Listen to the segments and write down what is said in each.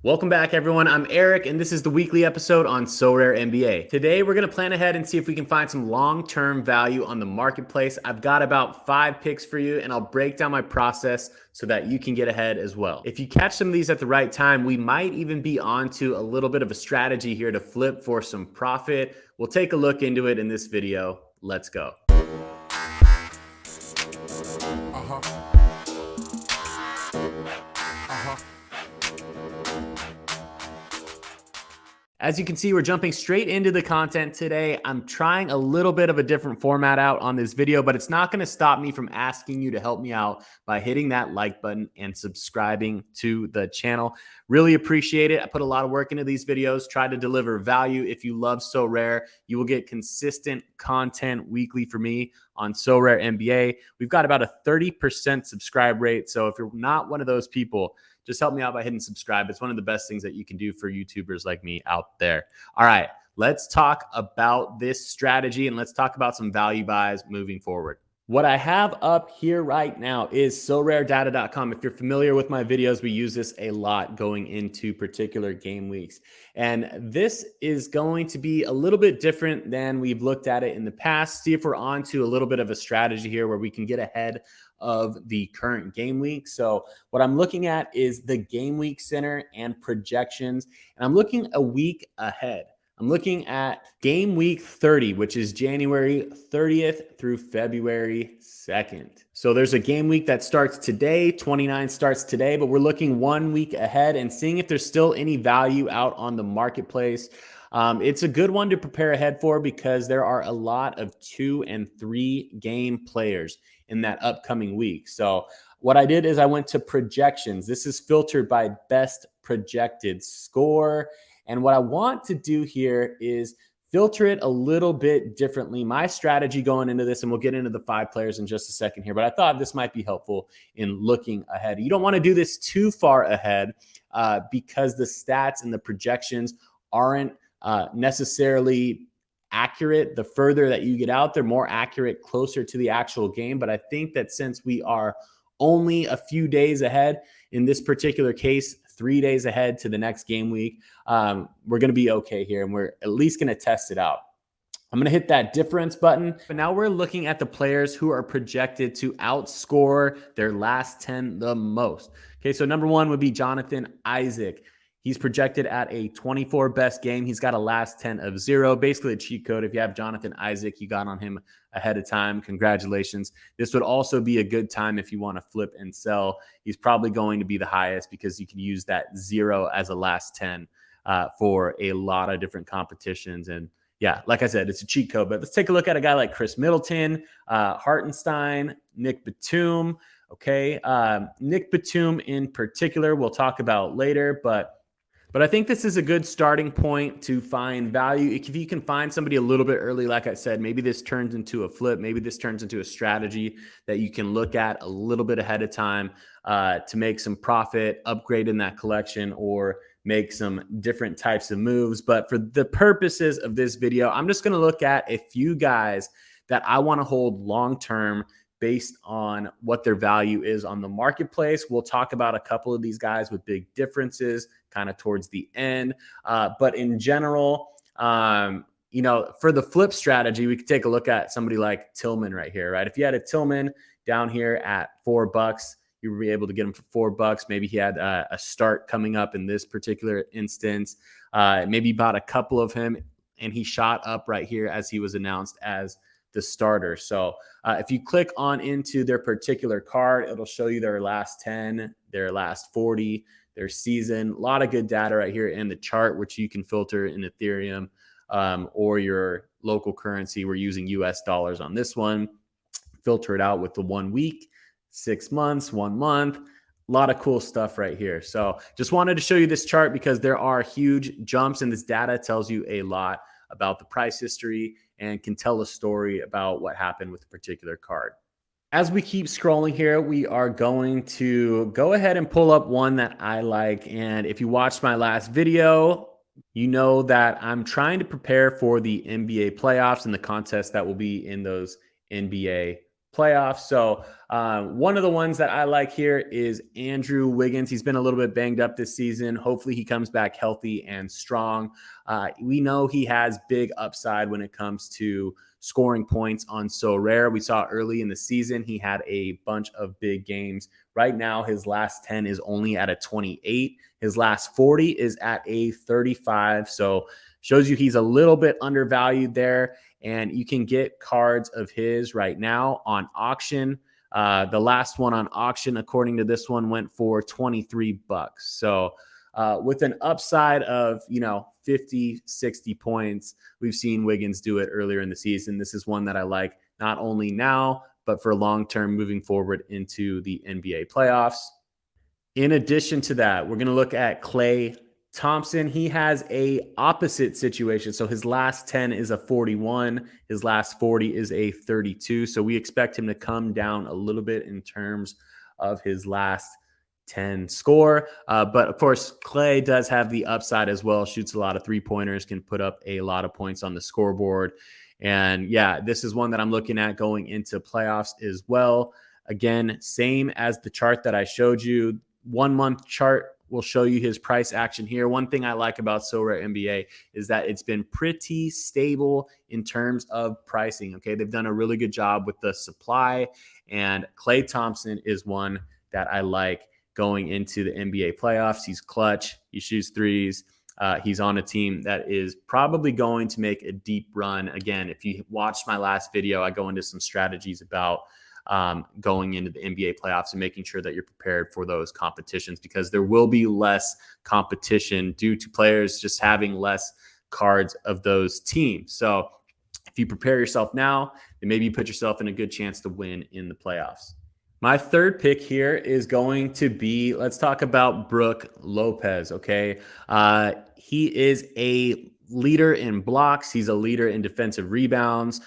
Welcome back, everyone. I'm Eric, and this is the weekly episode on Sorare NBA. Today, we're going to plan ahead and see if we can find some long-term value on the marketplace. I've got about 5 picks for you, and I'll break down my process so that you can get ahead as well. If you catch some of these at the right time, we might even be onto a little bit of a strategy here to flip for some profit. We'll take a look into it in this video. Let's go. As you can see, we're jumping straight into the content today. I'm trying a little bit of a different format out on this video, but it's not going to stop me from asking you to help me out by hitting that like button and subscribing to the channel. Really appreciate it. I put a lot of work into these videos, try to deliver value. If you love Sorare, you will get consistent content weekly for me on Sorare NBA. We've got about a 30% subscribe rate. So if you're not one of those people, just help me out by hitting subscribe. It's one of the best things that you can do for YouTubers like me out there. All right, let's talk about this strategy and let's talk about some value buys moving forward. What I have up here right now is SoRareData.com. If you're familiar with my videos, we use this a lot going into particular game weeks. And this is going to be a little bit different than we've looked at it in the past. See if we're on to a little bit of a strategy here where we can get ahead of the current game week. So what I'm looking at is the game week center and projections, and I'm looking a week ahead. I'm looking at game week 30, which is January 30th through February 2nd. So there's a game week that starts today, 29 starts today, but we're looking 1 week ahead and seeing if there's still any value out on the marketplace. It's a good one to prepare ahead for because there are a lot of 2 and 3 game players in that upcoming week. So what I did is I went to projections. This is filtered by best projected score. And what I want to do here is filter it a little bit differently. My strategy going into this, and we'll get into the 5 players in just a second here, but I thought this might be helpful in looking ahead. You don't want to do this too far ahead because the stats and the projections aren't necessarily accurate. The further that you get out, they're more accurate closer to the actual game. But I think that since we are only a few days ahead, in this particular case, 3 days ahead to the next game week, we're going to be okay here. And we're at least going to test it out. I'm going to hit that difference button. But now we're looking at the players who are projected to outscore their last 10 the most. Okay, so number 1 would be Jonathan Isaac. He's projected at a 24 best game. He's got a last 10 of 0. Basically a cheat code. If you have Jonathan Isaac, you got on him ahead of time. Congratulations. This would also be a good time if you want to flip and sell. He's probably going to be the highest because you can use that 0 as a last 10 for a lot of different competitions. And yeah, like I said, it's a cheat code. But let's take a look at a guy like Chris Middleton, Hartenstein, Nick Batum. Okay, Nick Batum in particular, we'll talk about later, but I think this is a good starting point to find value. If you can find somebody a little bit early, like I said, maybe this turns into a flip. Maybe this turns into a strategy that you can look at a little bit ahead of time to make some profit, upgrade in that collection, or make some different types of moves. But for the purposes of this video, I'm just going to look at a few guys that I want to hold long-term based on what their value is on the marketplace. We'll talk about a couple of these guys with big differences kind of towards the end. But in general, you know, for the flip strategy, we could take a look at somebody like Tillman right here, right? If you had a Tillman down here at $4, you would be able to get him for $4. Maybe he had a start coming up in this particular instance. Maybe bought a couple of him and he shot up right here as he was announced as the starter. So if you click on into their particular card, it'll show you their last 10, their last 40, their season. A lot of good data right here in the chart, which you can filter in Ethereum or your local currency. We're using US dollars on this one. Filter it out with the 1 week, 6 months, 1 month. A lot of cool stuff right here. So just wanted to show you this chart because there are huge jumps, and this data tells you a lot about the price history and can tell a story about what happened with a particular card. As we keep scrolling here, we are going to go ahead and pull up one that I like. And if you watched my last video, you know that I'm trying to prepare for the NBA playoffs and the contest that will be in those NBA playoffs. So one of the ones that I like here is Andrew Wiggins. He's been a little bit banged up this season. Hopefully he comes back healthy and strong. We know he has big upside when it comes to scoring points on Sorare. We saw early in the season he had a bunch of big games. Right now, his last 10 is only at a 28. His last 40 is at a 35. So shows you he's a little bit undervalued there. And you can get cards of his right now on auction. The last one on auction, according to this one, went for 23 bucks. So with an upside of, 50, 60 points, we've seen Wiggins do it earlier in the season. This is one that I like not only now, but for long-term moving forward into the NBA playoffs. In addition to that, we're going to look at Klay Thompson. He has a opposite situation. So his last 10 is a 41. His last 40 is a 32. So we expect him to come down a little bit in terms of his last 10 score. But of course, Klay does have the upside as well. Shoots a lot of three-pointers, can put up a lot of points on the scoreboard. And yeah, this is one that I'm looking at going into playoffs as well. Again, same as the chart that I showed you. 1 month chart will show you his price action here. One thing I like about Sorare NBA is that it's been pretty stable in terms of pricing. Okay, they've done a really good job with the supply, and Klay Thompson is one that I like going into the NBA playoffs. He's clutch. He shoots threes. He's on a team that is probably going to make a deep run. Again, if you watched my last video, I go into some strategies about going into the NBA playoffs and making sure that you're prepared for those competitions, because there will be less competition due to players just having less cards of those teams. So if you prepare yourself now, then maybe you put yourself in a good chance to win in the playoffs. My third pick here is going to be, let's talk about Brook Lopez, okay? He is a leader in blocks. He's a leader in defensive rebounds.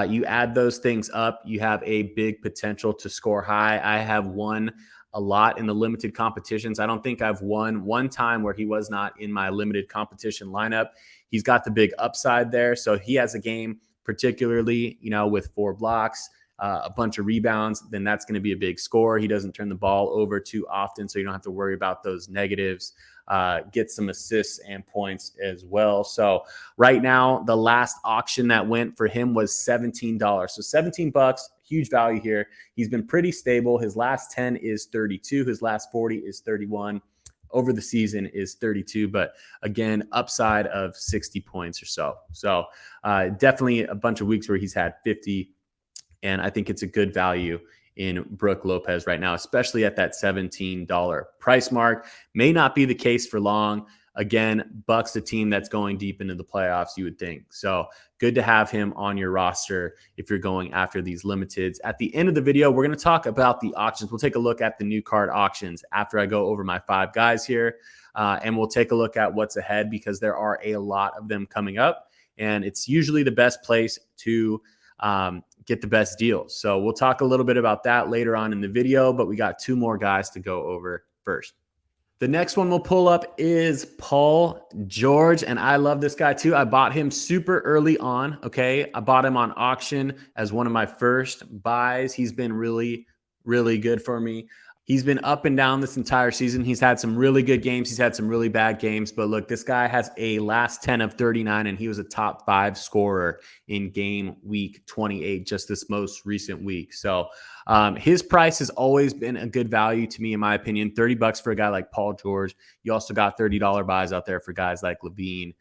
You add those things up, you have a big potential to score high. I have won a lot in the limited competitions. I don't think I've won one time where he was not in my limited competition lineup. He's got the big upside there. So he has a game, particularly, with 4 blocks, a bunch of rebounds, then that's going to be a big score. He doesn't turn the ball over too often, so you don't have to worry about those negatives. Get some assists and points as well. So right now, the last auction that went for him was $17. So 17 bucks, huge value here. He's been pretty stable. His last 10 is 32. His last 40 is 31. Over the season is 32, but again, upside of 60 points or so. So definitely a bunch of weeks where he's had 50. And I think it's a good value in Brook Lopez right now, especially at that $17 price mark. May not be the case for long. Again, Bucks a team that's going deep into the playoffs, you would think. So good to have him on your roster if you're going after these limiteds. At the end of the video, we're going to talk about the auctions. We'll take a look at the new card auctions after I go over my 5 guys here. And we'll take a look at what's ahead, because there are a lot of them coming up. And it's usually the best place to get the best deals. So we'll talk a little bit about that later on in the video, but we got 2 more guys to go over first. The next one we'll pull up is Paul George, and I love this guy too. I bought him super early on, okay? I bought him on auction as one of my first buys. He's been really, really good for me. He's been up and down this entire season. He's had some really good games. He's had some really bad games. But look, this guy has a last 10 of 39, and he was a top 5 scorer in game week 28, just this most recent week. So his price has always been a good value to me, in my opinion. 30 bucks for a guy like Paul George. You also got $30 buys out there for guys like Levine,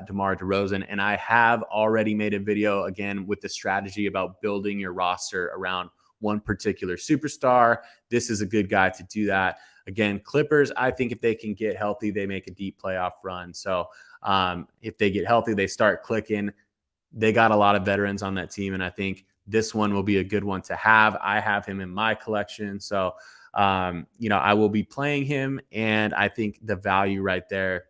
DeMar DeRozan. And I have already made a video, again, with the strategy about building your roster around one particular superstar. This is a good guy to do that. Again, Clippers, I think if they can get healthy, they make a deep playoff run. So if they get healthy, they start clicking. They got a lot of veterans on that team, and I think this one will be a good one to have. I have him in my collection. So, I will be playing him, and I think the value right there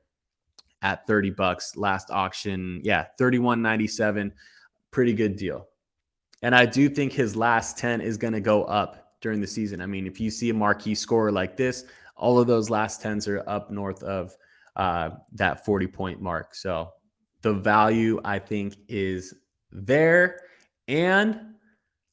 at 30 bucks last auction, $31.97, pretty good deal. And I do think his last 10 is going to go up during the season. I mean, if you see a marquee scorer like this, all of those last 10s are up north of that 40-point mark. So the value, I think, is there. And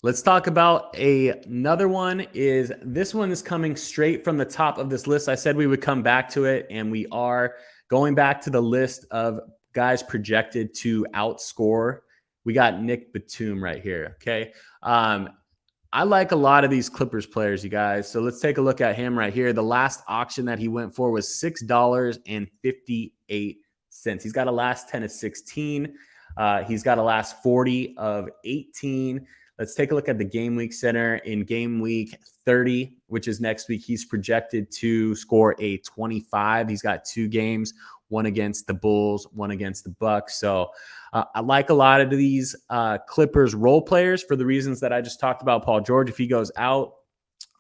Let's talk about another one. This one is coming straight from the top of this list. I said we would come back to it, and we are going back to the list of guys projected to outscore. We got Nick Batum right here. Okay. I like a lot of these Clippers players, you guys. So let's take a look at him right here. The last auction that he went for was $6.58. He's got a last 10 of 16. He's got a last 40 of 18. Let's take a look at the game week center. In game week 30, which is next week, he's projected to score a 25. He's got 2 games, one against the Bulls, one against the Bucks. So I like a lot of these Clippers role players for the reasons that I just talked about. Paul George, if he goes out,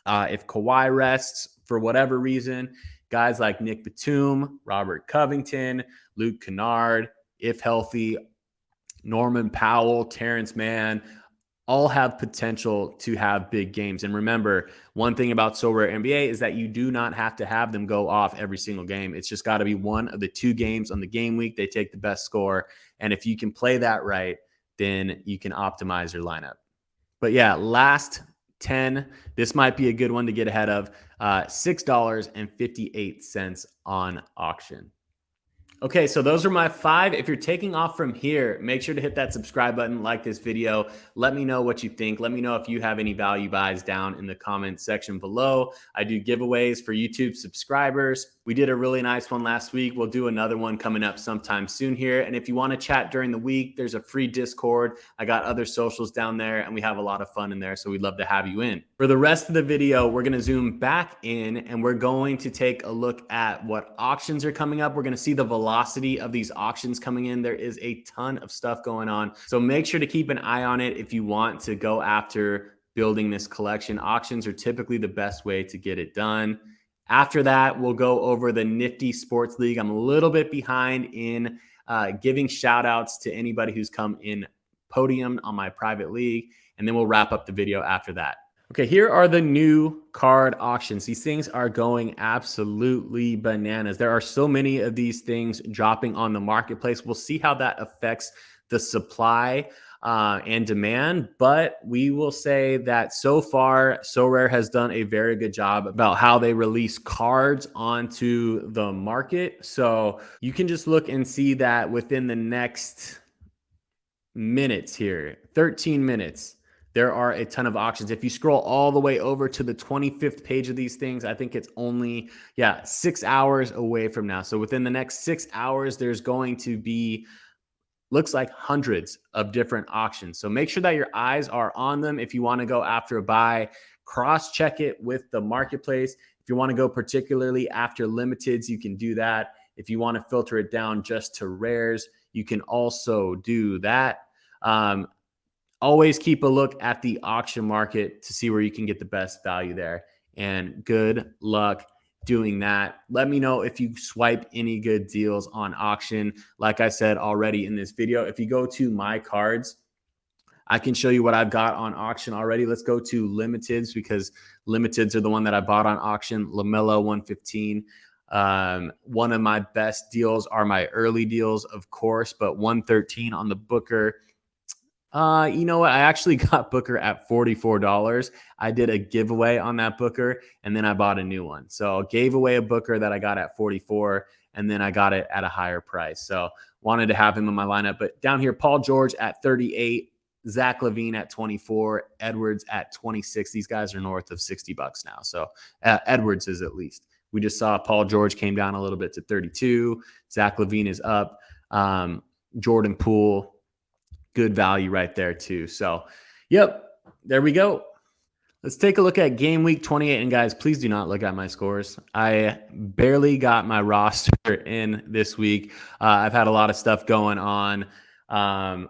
if Kawhi rests for whatever reason, guys like Nick Batum, Robert Covington, Luke Kennard, if healthy, Norman Powell, Terrence Mann, all have potential to have big games. And remember, one thing about Sorare NBA is that you do not have to have them go off every single game. It's just got to be one of the 2 games on the game week. They take the best score. And if you can play that right, then you can optimize your lineup. But yeah, last 10, this might be a good one to get ahead of. $6.58 on auction. Okay, so those are my 5. If you're taking off from here, make sure to hit that subscribe button, like this video. Let me know what you think. Let me know if you have any value buys down in the comment section below. I do giveaways for YouTube subscribers. We did a really nice one last week. We'll do another one coming up sometime soon here. And if you want to chat during the week, there's a free Discord. I got other socials down there, and we have a lot of fun in there, so we'd love to have you in. For the rest of the video, we're going to zoom back in, and we're going to take a look at what auctions are coming up. We're going to see the velocity of these auctions coming in. There is a ton of stuff going on, so make sure to keep an eye on it if you want to go after building this collection. Auctions are typically the best way to get it done. After that, we'll go over the NFTY Sports League. I'm a little bit behind in giving shout outs to anybody who's come in Podium on my private league, and then we'll wrap up the video after that. Okay, here are the new card auctions. These things are going absolutely bananas. There are so many of these things dropping on the marketplace. We'll see how that affects the supply and demand, but we will say that so far, Sorare has done a very good job about how they release cards onto the market. So you can just look and see that within the next minutes here, 13 minutes, there are a ton of auctions. If you scroll all the way over to the 25th page of these things, I think it's only, 6 hours away from now. So within the next 6 hours, there's going to be, looks like hundreds of different auctions. So make sure that your eyes are on them. If you want to go after a buy, cross-check it with the marketplace. If you want to go particularly after limiteds, you can do that. If you want to filter it down just to rares, you can also do that. Always keep a look at the auction market to see where you can get the best value there. And good luck doing that. Let me know if you swipe any good deals on auction. Like I said already in this video, if you go to my cards, I can show you what I've got on auction already. Let's go to limiteds, because limiteds are the one that I bought on auction. LaMelo 115. One of my best deals are my early deals, of course, but 113 on the Booker. You know what? I actually got Booker at $44. I did a giveaway on that Booker, and then I bought a new one. So I gave away a Booker that I got at 44, and then I got it at a higher price. So wanted to have him in my lineup. But down here, Paul George at 38, Zach LaVine at 24, Edwards at 26. These guys are north of $60 now. So Edwards is at least. We just saw Paul George came down a little bit to 32. Zach LaVine is up. Jordan Poole, good value right there too. So, yep, there we go. Let's take a look at game week 28. And guys, please do not look at my scores. I barely got my roster in this week. I've had a lot of stuff going on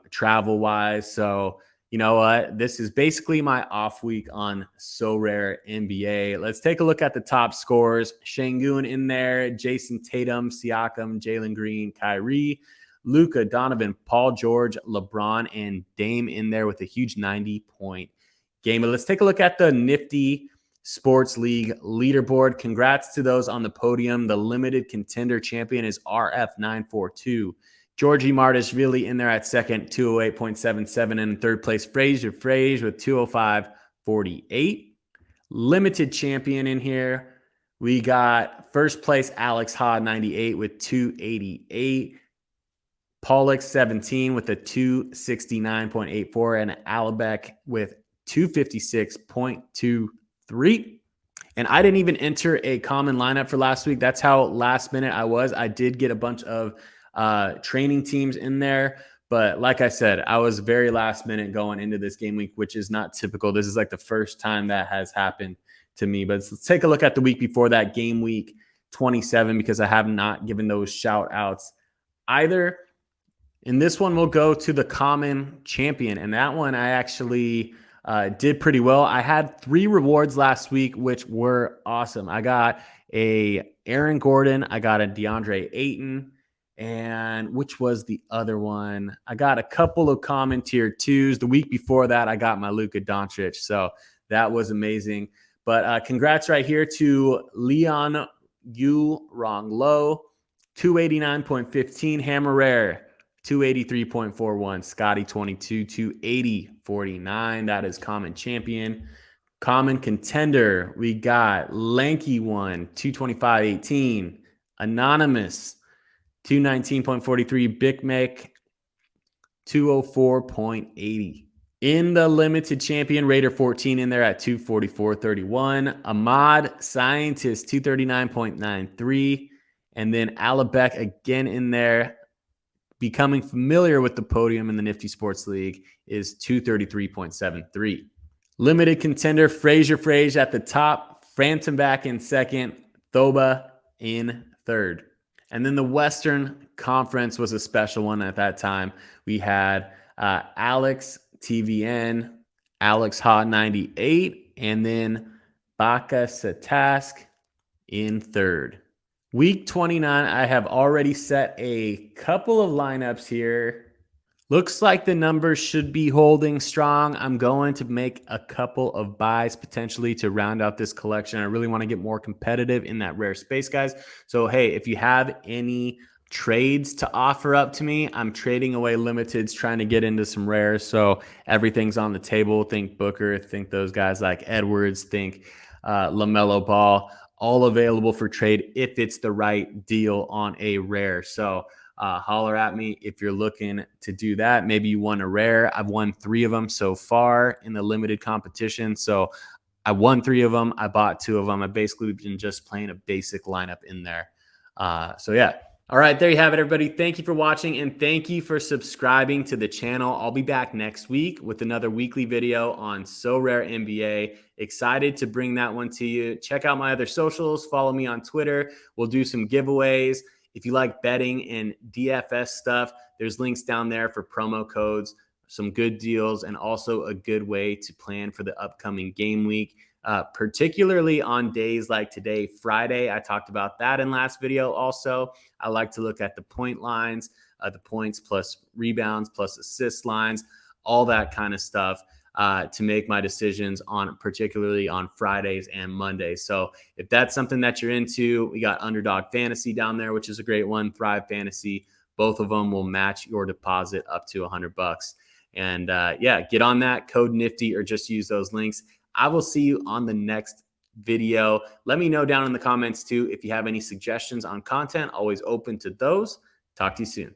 travel wise. So, you know what? This is basically my off week on Sorare NBA. Let's take a look at the top scores. Şengün in there, Jason Tatum, Siakam, Jalen Green, Kyrie, Luka, Donovan, Paul George, LeBron, and Dame in there with a huge 90-point game. But let's take a look at the NFTY Sports League leaderboard. Congrats to those on the podium. The limited contender champion is RF942. Georgie Martishvili in there at second, 208.77. And in third place, Fraser with 205.48. Limited champion in here. We got first place Alex Ha 98 with 288. Pollock 17 with a 269.84 and Alabek with 256.23. And I didn't even enter a common lineup for last week. That's how last minute I was. I did get a bunch of training teams in there. But like I said, I was very last minute going into this game week, which is not typical. This is like the first time that has happened to me. But let's take a look at the week before that, game week 27, because I have not given those shout outs either. In this one, we'll go to the common champion. And that one I actually did pretty well. I had 3 rewards last week, which were awesome. I got a Aaron Gordon. I got a DeAndre Ayton. And which was the other one? I got a couple of common tier 2s. The week before that, I got my Luka Doncic. So that was amazing. But congrats right here to Leon Yu Rong Lo, 289.15. Hammer Rare, 283.41. Scotty 22, 280.49. That is common champion. Common contender, we got Lanky One, 225.18. Anonymous, 219.43. Big Mac, 204.80. In the limited champion, Raider 14 in there at 244.31. Ahmad Scientist, 239.93. And then Alabek again in there, becoming familiar with the podium in the NFTY Sports League, is 233.73. Limited contender, Fraser at the top. Phantom back in second. Thoba in third. And then the Western Conference was a special one at that time. We had Alex TVN, Alex Ha 98, and then Baka Satask in third. Week 29, I have already set a couple of lineups here. Looks like the numbers should be holding strong. I'm going to make a couple of buys potentially to round out this collection. I really want to get more competitive in that rare space, guys. So, hey, if you have any trades to offer up to me, I'm trading away limiteds, trying to get into some rares. So everything's on the table. Think Booker, think those guys like Edwards, think LaMelo Ball, all available for trade if it's the right deal on a rare. So holler at me if you're looking to do that. Maybe you won a rare. I've won 3 of them so far in the limited competition. So I won 3 of them. I bought 2 of them. I basically been just playing a basic lineup in there. So yeah. All right, there you have it, everybody. Thank you for watching, and thank you for subscribing to the channel. I'll be back next week with another weekly video on Sorare NBA. Excited to bring that one to you. Check out my other socials. Follow me on Twitter. We'll do some giveaways. If you like betting and DFS stuff, there's links down there for promo codes, some good deals, and also a good way to plan for the upcoming game week. Particularly on days like today, Friday. I talked about that in last video also. I like to look at the point lines, the points plus rebounds plus assist lines, all that kind of stuff to make my decisions on, particularly on Fridays and Mondays. So if that's something that you're into, we got Underdog Fantasy down there, which is a great one. Thrive Fantasy. Both of them will match your deposit up to $100. And yeah, get on that, code NFTY, or just use those links. I will see you on the next video. Let me know down in the comments too if you have any suggestions on content. Always open to those. Talk to you soon.